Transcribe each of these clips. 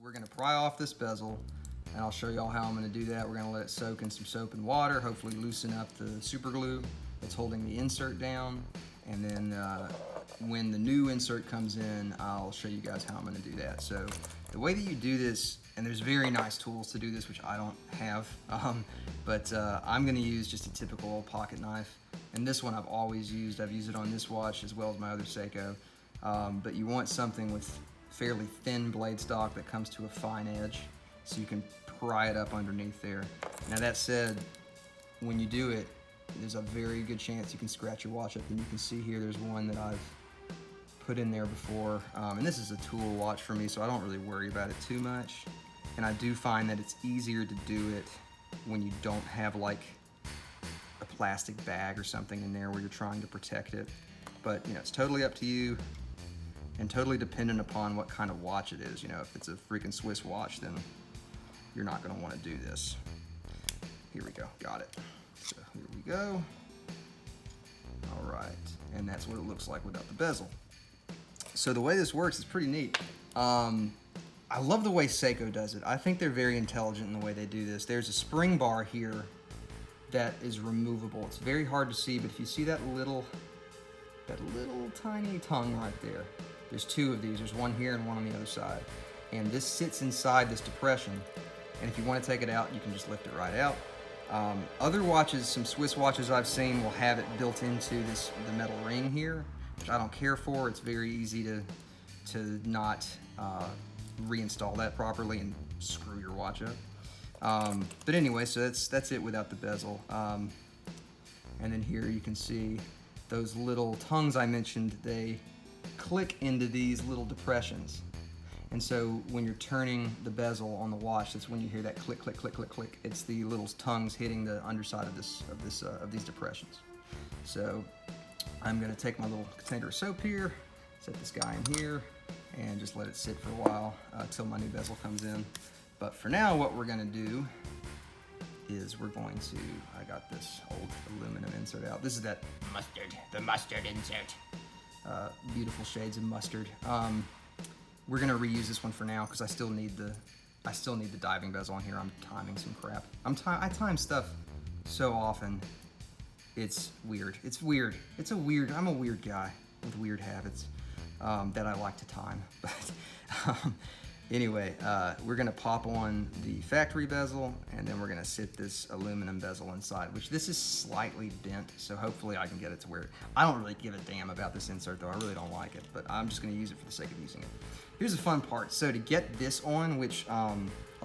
We're gonna pry off this bezel, and I'll show y'all how I'm gonna do that. We're gonna let it soak in some soap and water, hopefully loosen up the super glue that's holding the insert down. And then when the new insert comes in, I'll show you guys how I'm gonna do that. So the way that you do this, and there's very nice tools to do this, which I don't have, but I'm gonna use just a typical old pocket knife. And this one I've always used. I've used it on this watch as well as my other Seiko. But you want something with fairly thin blade stock that comes to a fine edge so you can pry it up underneath there. Now that said, when you do it, there's a very good chance you can scratch your watch up, and you can see here there's one that I've put in there before. And this is a tool watch for me, so I don't really worry about it too much. And I do find that it's easier to do it when you don't have like a plastic bag or something in there where you're trying to protect it. But you know, it's totally up to you and totally dependent upon what kind of watch it is. You know, if it's a freaking Swiss watch, then you're not gonna wanna do this. Here we go, got it. So here we go. All right, and that's what it looks like without the bezel. So the way this works is pretty neat. I love the way Seiko does it. I think they're very intelligent in the way they do this. There's a spring bar here that is removable. It's very hard to see, but if you see that little tiny tongue right there, there's two of these. There's one here and one on the other side. And this sits inside this depression. And if you want to take it out, you can just lift it right out. Other watches, some Swiss watches I've seen, will have it built into the metal ring here, which I don't care for. It's very easy to not reinstall that properly and screw your watch up. But anyway, so that's it without the bezel. And then here you can see those little tongues I mentioned, they click into these little depressions. And so when you're turning the bezel on the watch, that's when you hear that click, click, click, click, click. It's the little tongues hitting the underside of these depressions. So I'm gonna take my little container of soap here, set this guy in here, and just let it sit for a while till my new bezel comes in. But for now, what we're gonna do is I got this old aluminum insert out. This is that the mustard insert. Beautiful shades of mustard. We're gonna reuse this one for now because I still need the diving bezel on here. I'm timing some crap. I time stuff so often. It's weird. I'm a weird guy with weird habits that I like to time. But anyway, we're gonna pop on the factory bezel, and then we're gonna sit this aluminum bezel inside, which this is slightly bent, so hopefully I can get it to where, I don't really give a damn about this insert though, I really don't like it, but I'm just gonna use it for the sake of using it. Here's the fun part. So to get this on, which I'll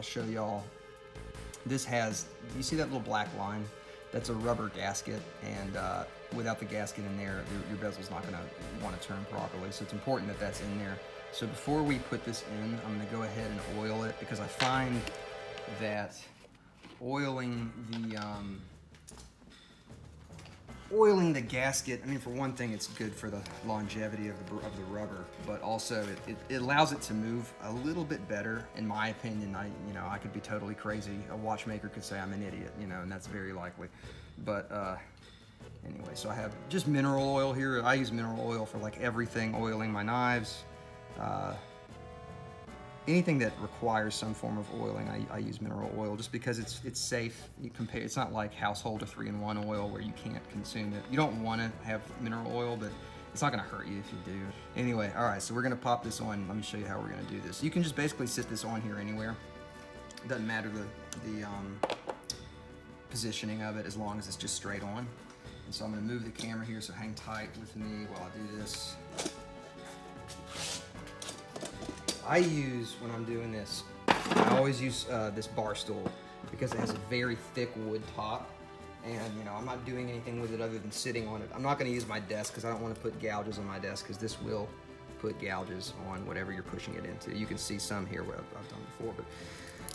show y'all, this has, you see that little black line? That's a rubber gasket, and without the gasket in there, your bezel's not gonna wanna turn properly, so it's important that that's in there. So before we put this in, I'm gonna go ahead and oil it, because I find that oiling the gasket, I mean, for one thing, it's good for the longevity of the rubber, but also it allows it to move a little bit better, in my opinion. I could be totally crazy. A watchmaker could say I'm an idiot, and that's very likely. But anyway, so I have just mineral oil here. I use mineral oil for like everything, oiling my knives. Anything that requires some form of oiling, I use mineral oil just because it's safe. It's not like household or 3-in-1 oil where you can't consume it. You don't want to have mineral oil, but it's not going to hurt you if you do. Anyway, all right, so we're going to pop this on. Let me show you how we're going to do this. You can just basically sit this on here anywhere. It doesn't matter the positioning of it as long as it's just straight on. And so I'm going to move the camera here, so hang tight with me while I do this. I use, when I'm doing this, I always use this bar stool because it has a very thick wood top, and I'm not doing anything with it other than sitting on it. I'm not going to use my desk because I don't want to put gouges on my desk, because this will put gouges on whatever you're pushing it into. You can see some here what I've done before, but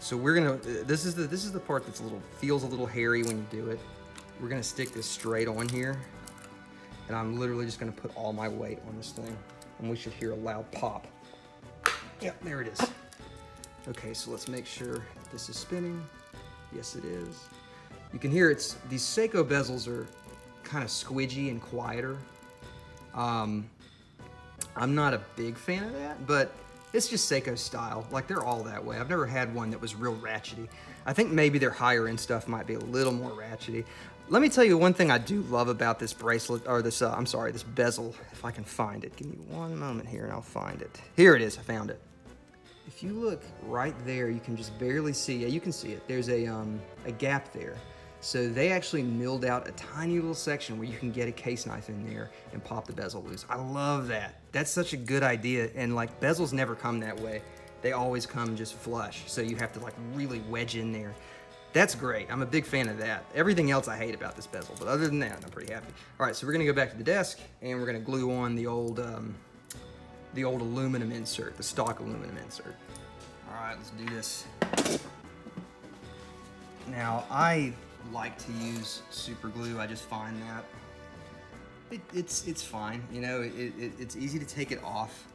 so we're gonna. This is the part that's feels a little hairy when you do it. We're gonna stick this straight on here, and I'm literally just gonna put all my weight on this thing, and we should hear a loud pop. Yep, there it is. Okay, so let's make sure that this is spinning. Yes, it is. You can hear these Seiko bezels are kind of squidgy and quieter. I'm not a big fan of that, but It's just Seiko style. Like, they're all that way. I've never had one that was real ratchety. I think maybe their higher end stuff might be a little more ratchety. Let me tell you one thing I do love about this bracelet, or this, I'm sorry, this bezel, if I can find it. Give me one moment here and I'll find it. Here it is, I found it. If you look right there, you can just barely see, yeah, you can see it. There's a gap there. So they actually milled out a tiny little section where you can get a case knife in there and pop the bezel loose. I love that. That's such a good idea. And like, bezels never come that way. They always come just flush. So you have to like really wedge in there. That's great. I'm a big fan of that. Everything else I hate about this bezel, but other than that, I'm pretty happy. All right, so we're gonna go back to the desk and we're gonna glue on the old aluminum insert, the stock aluminum insert. All right, let's do this. Now, I like to use super glue. I just find that it's fine. You know, it's easy to take it off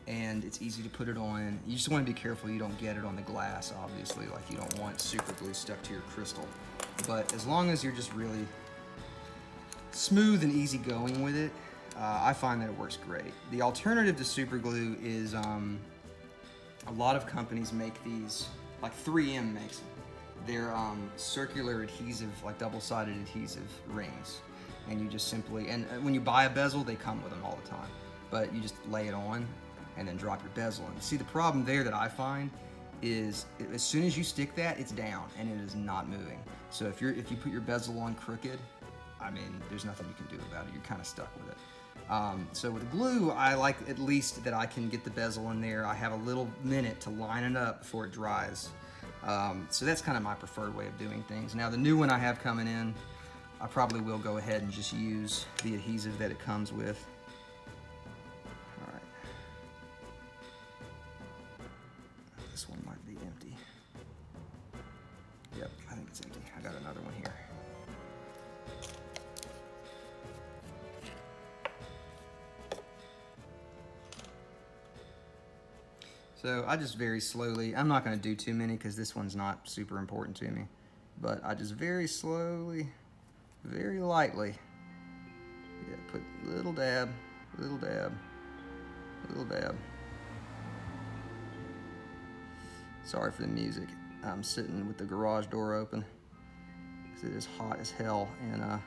and it's easy to put it on. You just want to be careful you don't get it on the glass, obviously. Like, you don't want super glue stuck to your crystal. But as long as you're just really smooth and easy going with it, I find that it works great. The alternative to super glue is a lot of companies make these, like 3M makes them. They're circular adhesive, like double-sided adhesive rings. And you just simply, and when you buy a bezel, they come with them all the time. But you just lay it on and then drop your bezel in. See, the problem there that I find is as soon as you stick that, it's down and it is not moving. So if you put your bezel on crooked, I mean, there's nothing you can do about it. You're kind of stuck with it. So with glue, I like at least that I can get the bezel in there. I have a little minute to line it up before it dries. So that's kind of my preferred way of doing things. Now the new one I have coming in, I probably will go ahead and just use the adhesive that it comes with. All right. This one might be empty. Yep, I think it's empty. I got another one here. So I just very slowly, I'm not going to do too many because this one's not super important to me, but I just very slowly, very lightly, yeah, put little dab, little dab, little dab. Sorry for the music. I'm sitting with the garage door open because it is hot as hell, and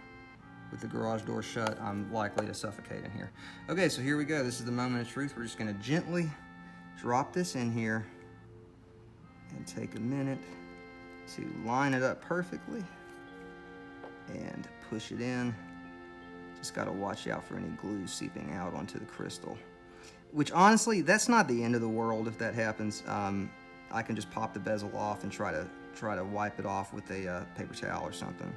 with the garage door shut, I'm likely to suffocate in here. Okay, so here we go. This is the moment of truth. We're just going to gently drop this in here and take a minute to line it up perfectly and push it in. Just got to watch out for any glue seeping out onto the crystal, which honestly, that's not the end of the world if that happens. I can just pop the bezel off and try to wipe it off with a paper towel or something.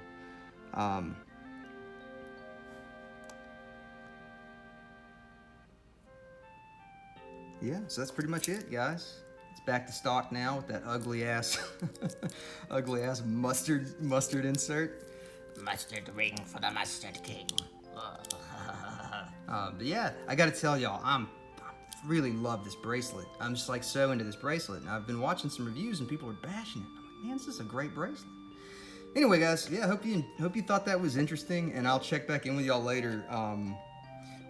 Yeah, so that's pretty much it, guys. It's back to stock now with that ugly ass, ugly ass mustard insert. Mustard ring for the Mustard King. But yeah, I gotta tell y'all, I really love this bracelet. I'm just like so into this bracelet, and I've been watching some reviews and people are bashing it. I'm like, man, this is a great bracelet. Anyway, guys, yeah, hope you thought that was interesting, and I'll check back in with y'all later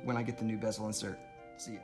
when I get the new bezel insert. See ya.